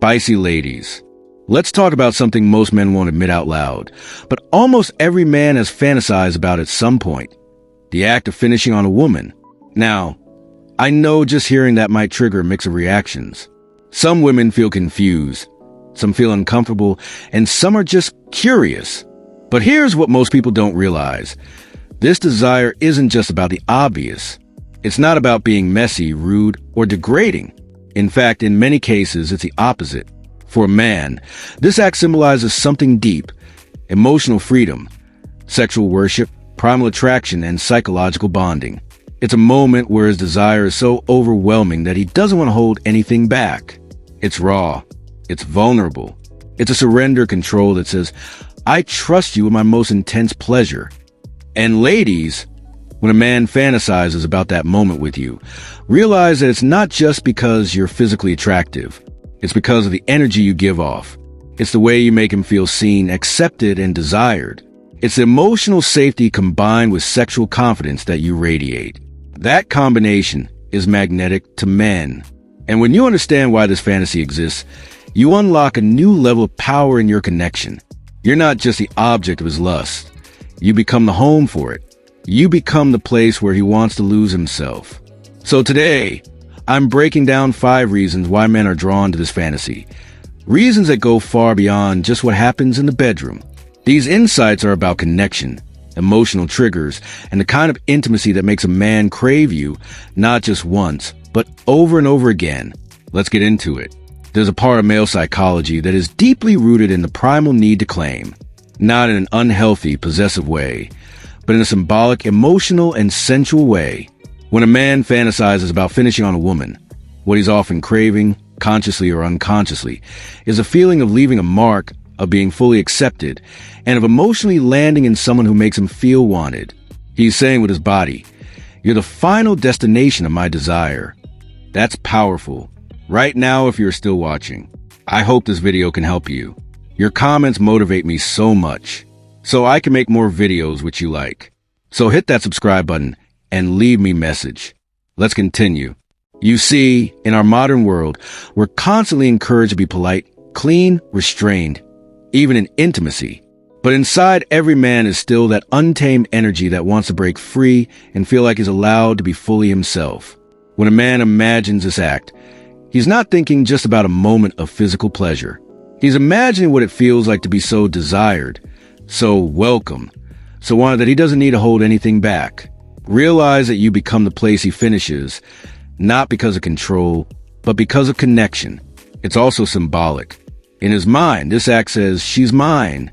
Spicy ladies. Let's talk about something most men won't admit out loud, but almost every man has fantasized about at some point. The act of finishing on a woman. Now, I know just hearing that might trigger a mix of reactions. Some women feel confused, some feel uncomfortable, and some are just curious. But here's what most people don't realize. This desire isn't just about the obvious. It's not about being messy, rude, or degrading. In fact, in many cases, it's the opposite. For a man, this act symbolizes something deep: emotional freedom, sexual worship, primal attraction, and psychological bonding. It's a moment where his desire is so overwhelming that he doesn't want to hold anything back. It's raw. It's vulnerable. It's a surrender control that says, I trust you with my most intense pleasure. And ladies, when a man fantasizes about that moment with you, realize that it's not just because you're physically attractive. It's because of the energy you give off. It's the way you make him feel seen, accepted, and desired. It's emotional safety combined with sexual confidence that you radiate. That combination is magnetic to men. And when you understand why this fantasy exists, you unlock a new level of power in your connection. You're not just the object of his lust. You become the home for it. You become the place where he wants to lose himself. So today, I'm breaking down 5 reasons why men are drawn to this fantasy. Reasons that go far beyond just what happens in the bedroom. These insights are about connection, emotional triggers, and the kind of intimacy that makes a man crave you, not just once, but over and over again. Let's get into it. There's a part of male psychology that is deeply rooted in the primal need to claim, not in an unhealthy, possessive way, but in a symbolic, emotional, and sensual way. When a man fantasizes about finishing on a woman, what he's often craving, consciously or unconsciously, is a feeling of leaving a mark, of being fully accepted, and of emotionally landing in someone who makes him feel wanted. He's saying with his body, you're the final destination of my desire. That's powerful. Right now, if you're still watching, I hope this video can help you. Your comments motivate me so much, so I can make more videos which you like. So hit that subscribe button and leave me a message. Let's continue. You see, in our modern world, we're constantly encouraged to be polite, clean, restrained, even in intimacy. But inside every man is still that untamed energy that wants to break free and feel like he's allowed to be fully himself. When a man imagines this act, he's not thinking just about a moment of physical pleasure. He's imagining what it feels like to be so desired, so welcome, so wanted that he doesn't need to hold anything back. Realize that you become the place he finishes, not because of control, but because of connection. It's also symbolic. In his mind, this act says, she's mine,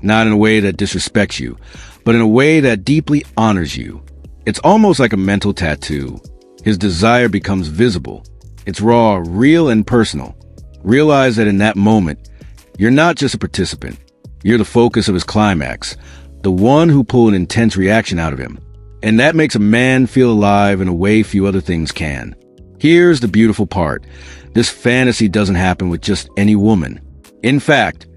not in a way that disrespects you, but in a way that deeply honors you. It's almost like a mental tattoo. His desire becomes visible. It's raw, real, and personal. Realize that in that moment, you're not just a participant. You're the focus of his climax, the one who pulled an intense reaction out of him. And that makes a man feel alive in a way few other things can. Here's the beautiful part. This fantasy doesn't happen with just any woman. In fact,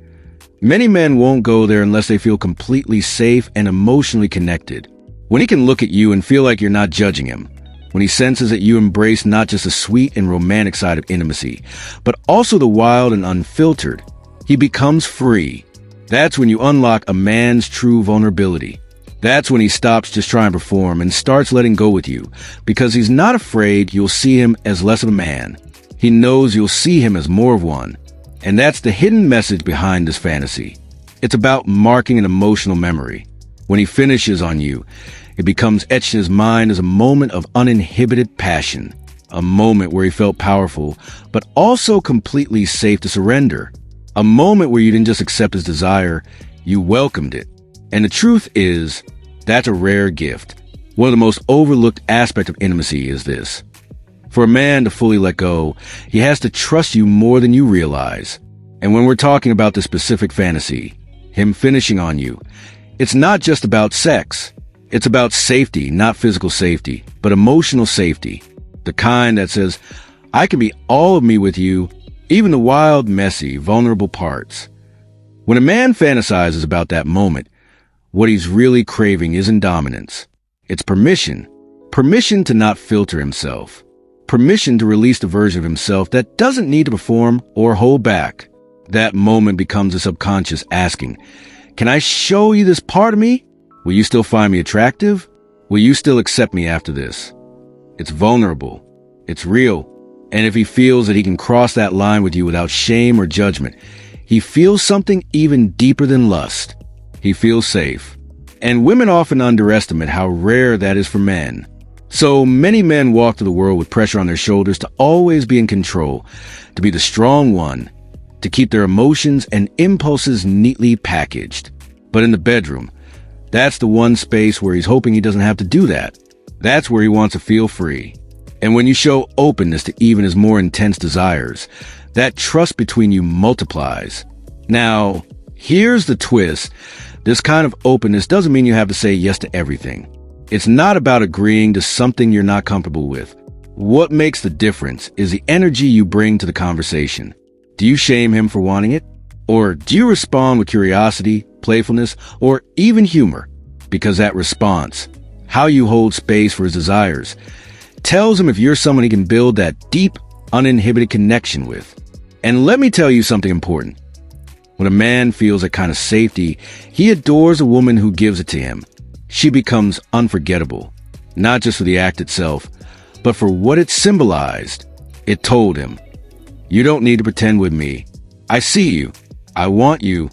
many men won't go there unless they feel completely safe and emotionally connected. When he can look at you and feel like you're not judging him. When he senses that you embrace not just the sweet and romantic side of intimacy, but also the wild and unfiltered, he becomes free. That's when you unlock a man's true vulnerability. That's when he stops just trying to perform and starts letting go with you, because he's not afraid you'll see him as less of a man. He knows you'll see him as more of one. And that's the hidden message behind this fantasy. It's about marking an emotional memory. When he finishes on you, it becomes etched in his mind as a moment of uninhibited passion, a moment where he felt powerful, but also completely safe to surrender, a moment where you didn't just accept his desire, you welcomed it. And the truth is, that's a rare gift. One of the most overlooked aspects of intimacy is this. For a man to fully let go, he has to trust you more than you realize. And when we're talking about the specific fantasy, him finishing on you, it's not just about sex. It's about safety, not physical safety, but emotional safety. The kind that says, I can be all of me with you, even the wild, messy, vulnerable parts. When a man fantasizes about that moment, what he's really craving isn't dominance. It's permission. Permission to not filter himself. permission to release the version of himself that doesn't need to perform or hold back. That moment becomes a subconscious asking, can I show you this part of me? Will you still find me attractive? Will you still accept me after this? It's vulnerable. It's real. And if he feels that he can cross that line with you without shame or judgment, he feels something even deeper than lust. He feels safe. And women often underestimate how rare that is for men. So many men walk through the world with pressure on their shoulders to always be in control, to be the strong one, to keep their emotions and impulses neatly packaged. But in the bedroom, that's the one space where he's hoping he doesn't have to do that. That's where he wants to feel free. And when you show openness to even his more intense desires, that trust between you multiplies. Now, here's the twist. This kind of openness doesn't mean you have to say yes to everything. It's not about agreeing to something you're not comfortable with. What makes the difference is the energy you bring to the conversation. Do you shame him for wanting it? Or do you respond with curiosity, playfulness, or even humor? Because that response, how you hold space for his desires, tells him if you're someone he can build that deep, uninhibited connection with. And let me tell you something important. When a man feels that kind of safety, he adores a woman who gives it to him. She becomes unforgettable, not just for the act itself, but for what it symbolized. It told him, you don't need to pretend with me. I see you. I want you.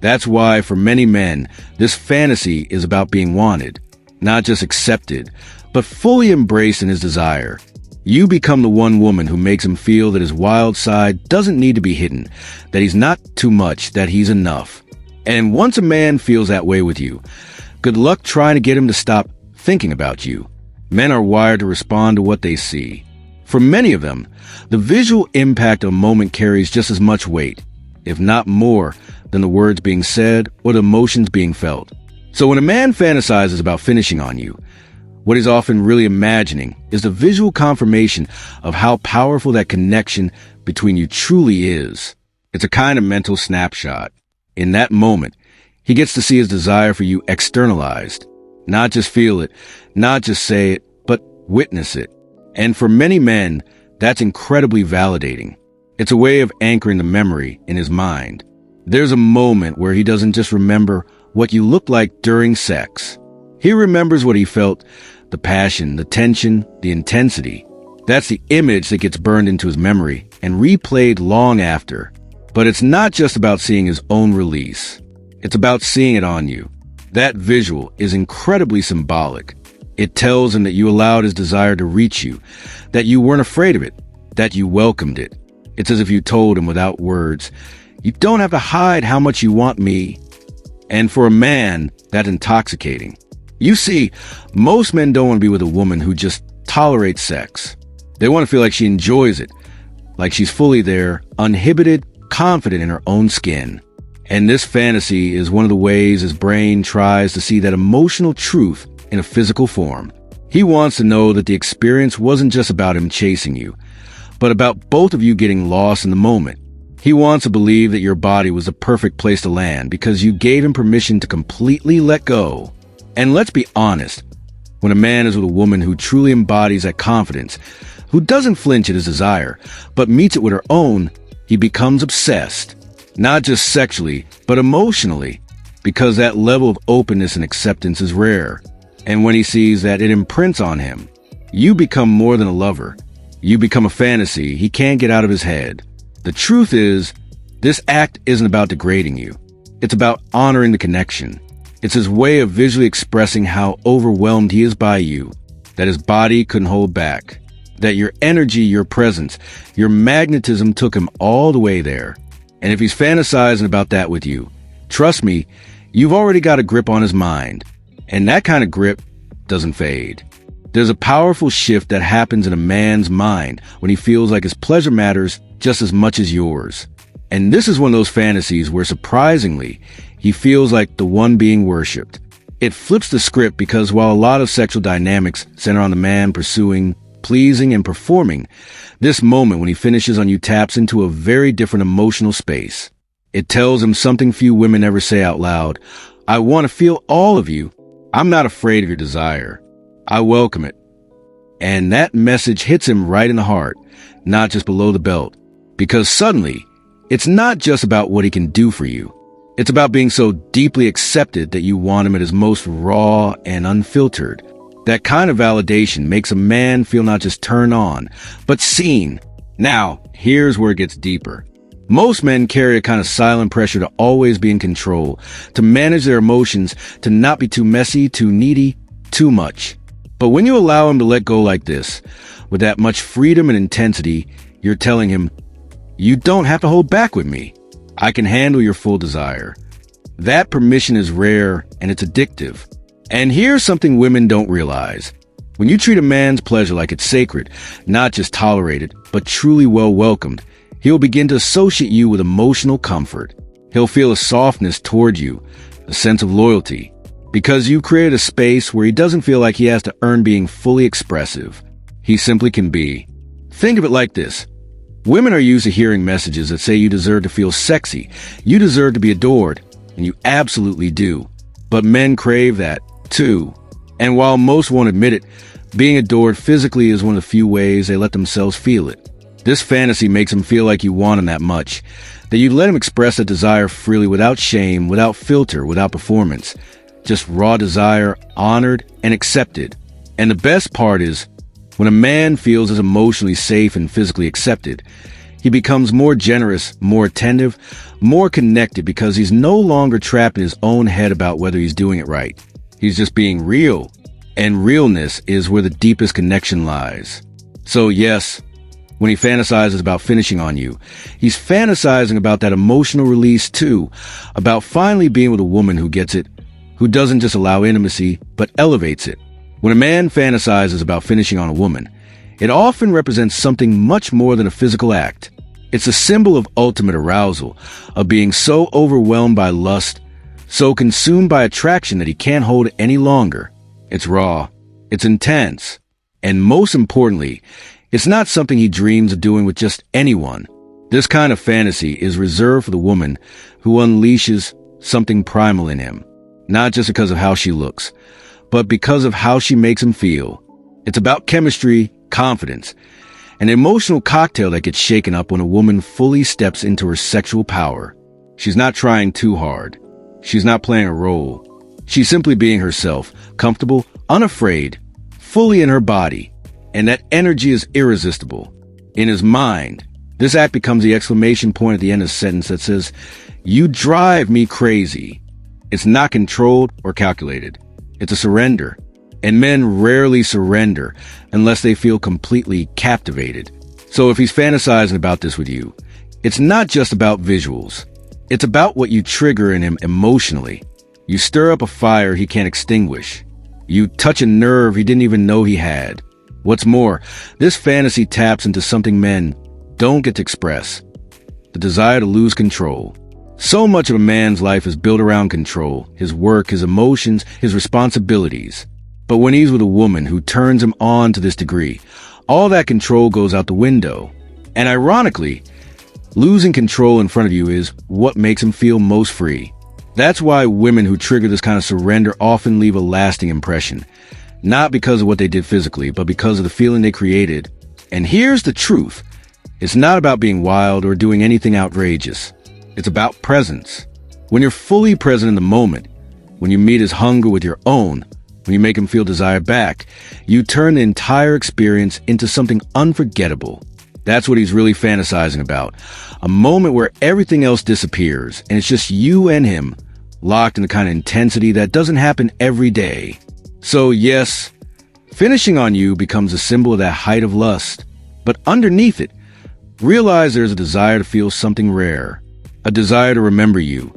That's why for many men, this fantasy is about being wanted, not just accepted, but fully embraced in his desire. You become the one woman who makes him feel that his wild side doesn't need to be hidden, that he's not too much, that he's enough. And once a man feels that way with you, good luck trying to get him to stop thinking about you. Men are wired to respond to what they see. For many of them, the visual impact of a moment carries just as much weight, if not more, than the words being said or the emotions being felt. So when a man fantasizes about finishing on you, what he's often really imagining is the visual confirmation of how powerful that connection between you truly is. It's a kind of mental snapshot. In that moment, he gets to see his desire for you externalized. Not just feel it, not just say it, but witness it. And for many men, that's incredibly validating. It's a way of anchoring the memory in his mind. There's a moment where he doesn't just remember what you looked like during sex. He remembers what he felt, the passion, the tension, the intensity. That's the image that gets burned into his memory and replayed long after. But it's not just about seeing his own release. It's about seeing it on you. That visual is incredibly symbolic. It tells him that you allowed his desire to reach you, that you weren't afraid of it, that you welcomed it. It's as if you told him without words, you don't have to hide how much you want me. And for a man, that's intoxicating. You see, most men don't want to be with a woman who just tolerates sex. They want to feel like she enjoys it, like she's fully there, uninhibited, confident in her own skin. And this fantasy is one of the ways his brain tries to see that emotional truth in a physical form. He wants to know that the experience wasn't just about him chasing you, but about both of you getting lost in the moment. He wants to believe that your body was the perfect place to land because you gave him permission to completely let go. And let's be honest, when a man is with a woman who truly embodies that confidence, who doesn't flinch at his desire, but meets it with her own, he becomes obsessed. Not just sexually, but emotionally, because that level of openness and acceptance is rare. And when he sees that it imprints on him, you become more than a lover. You become a fantasy he can't get out of his head. The truth is, this act isn't about degrading you. It's about honoring the connection. It's his way of visually expressing how overwhelmed he is by you, that his body couldn't hold back, that your energy, your presence, your magnetism took him all the way there. And if he's fantasizing about that with you, trust me, you've already got a grip on his mind. And that kind of grip doesn't fade. There's a powerful shift that happens in a man's mind when he feels like his pleasure matters just as much as yours. And this is one of those fantasies where, surprisingly, he feels like the one being worshipped. It flips the script because while a lot of sexual dynamics center on the man pursuing, pleasing, and performing, this moment when he finishes on you taps into a very different emotional space. It tells him something few women ever say out loud. I want to feel all of you. I'm not afraid of your desire. I welcome it. And that message hits him right in the heart, not just below the belt. Because suddenly, it's not just about what he can do for you. It's about being so deeply accepted that you want him at his most raw and unfiltered. That kind of validation makes a man feel not just turned on, but seen. Now, here's where it gets deeper. Most men carry a kind of silent pressure to always be in control, to manage their emotions, to not be too messy, too needy, too much. But when you allow him to let go like this, with that much freedom and intensity, you're telling him, you don't have to hold back with me. I can handle your full desire. That permission is rare and it's addictive. And here's something women don't realize. When you treat a man's pleasure like it's sacred, not just tolerated, but truly well welcomed, he'll begin to associate you with emotional comfort. He'll feel a softness toward you, a sense of loyalty, because you create a space where he doesn't feel like he has to earn being fully expressive. He simply can be. Think of it like this. Women are used to hearing messages that say you deserve to feel sexy, you deserve to be adored, and you absolutely do. But men crave that, too. And while most won't admit it, being adored physically is one of the few ways they let themselves feel it. This fantasy makes them feel like you want them that much, that you let him express that desire freely without shame, without filter, without performance. Just raw desire, honored and accepted. And the best part is, when a man feels as emotionally safe and physically accepted, he becomes more generous, more attentive, more connected because he's no longer trapped in his own head about whether he's doing it right. He's just being real. And realness is where the deepest connection lies. So yes, when he fantasizes about finishing on you, he's fantasizing about that emotional release too, about finally being with a woman who gets it, who doesn't just allow intimacy, but elevates it. When a man fantasizes about finishing on a woman, it often represents something much more than a physical act. It's a symbol of ultimate arousal, of being so overwhelmed by lust, so consumed by attraction that he can't hold it any longer. It's raw, it's intense, and most importantly, it's not something he dreams of doing with just anyone. This kind of fantasy is reserved for the woman who unleashes something primal in him, not just because of how she looks, but because of how she makes him feel. It's about chemistry, confidence, an emotional cocktail that gets shaken up when a woman fully steps into her sexual power. She's not trying too hard. She's not playing a role. She's simply being herself, comfortable, unafraid, fully in her body. And that energy is irresistible. In his mind, this act becomes the exclamation point at the end of the sentence that says, "You drive me crazy." It's not controlled or calculated. It's a surrender. And men rarely surrender unless they feel completely captivated. So if he's fantasizing about this with you, it's not just about visuals. It's about what you trigger in him emotionally. You stir up a fire he can't extinguish. You touch a nerve he didn't even know he had. What's more, this fantasy taps into something men don't get to express: the desire to lose control. So much of a man's life is built around control, his work, his emotions, his responsibilities. But when he's with a woman who turns him on to this degree, all that control goes out the window. And ironically, losing control in front of you is what makes him feel most free. That's why women who trigger this kind of surrender often leave a lasting impression. Not because of what they did physically, but because of the feeling they created. And here's the truth. It's not about being wild or doing anything outrageous. It's about presence. When you're fully present in the moment, when you meet his hunger with your own, when you make him feel desire back, you turn the entire experience into something unforgettable. That's what he's really fantasizing about. A moment where everything else disappears, and it's just you and him, locked in the kind of intensity that doesn't happen every day. So yes, finishing on you becomes a symbol of that height of lust. But underneath it, realize there's a desire to feel something rare. A desire to remember you,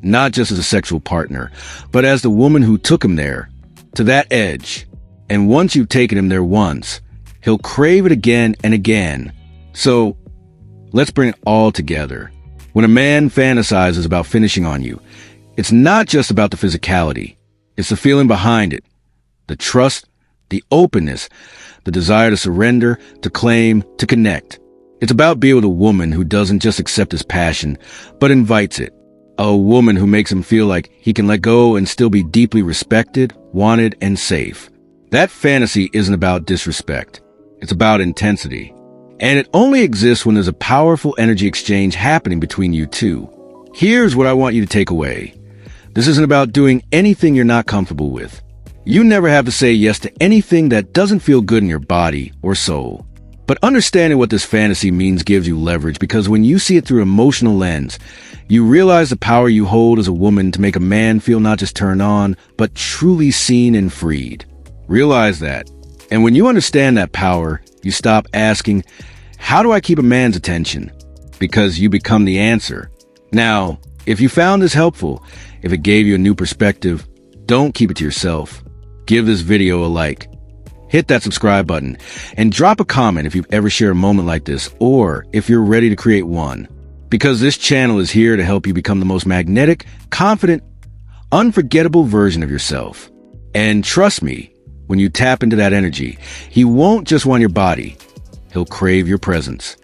not just as a sexual partner, but as the woman who took him there, to that edge. And once you've taken him there once, he'll crave it again and again. So, let's bring it all together. When a man fantasizes about finishing on you, it's not just about the physicality. It's the feeling behind it. The trust, the openness, the desire to surrender, to claim, to connect. It's about being with a woman who doesn't just accept his passion, but invites it. A woman who makes him feel like he can let go and still be deeply respected, wanted, and safe. That fantasy isn't about disrespect. It's about intensity. And it only exists when there's a powerful energy exchange happening between you two. Here's what I want you to take away. This isn't about doing anything you're not comfortable with. You never have to say yes to anything that doesn't feel good in your body or soul. But understanding what this fantasy means gives you leverage, because when you see it through an emotional lens, you realize the power you hold as a woman to make a man feel not just turned on, but truly seen and freed. Realize that. And when you understand that power, you stop asking, how do I keep a man's attention? Because you become the answer. Now, if you found this helpful, if it gave you a new perspective, don't keep it to yourself. Give this video a like. Hit that subscribe button and drop a comment if you've ever shared a moment like this, or if you're ready to create one. Because this channel is here to help you become the most magnetic, confident, unforgettable version of yourself. And trust me, when you tap into that energy, he won't just want your body, he'll crave your presence.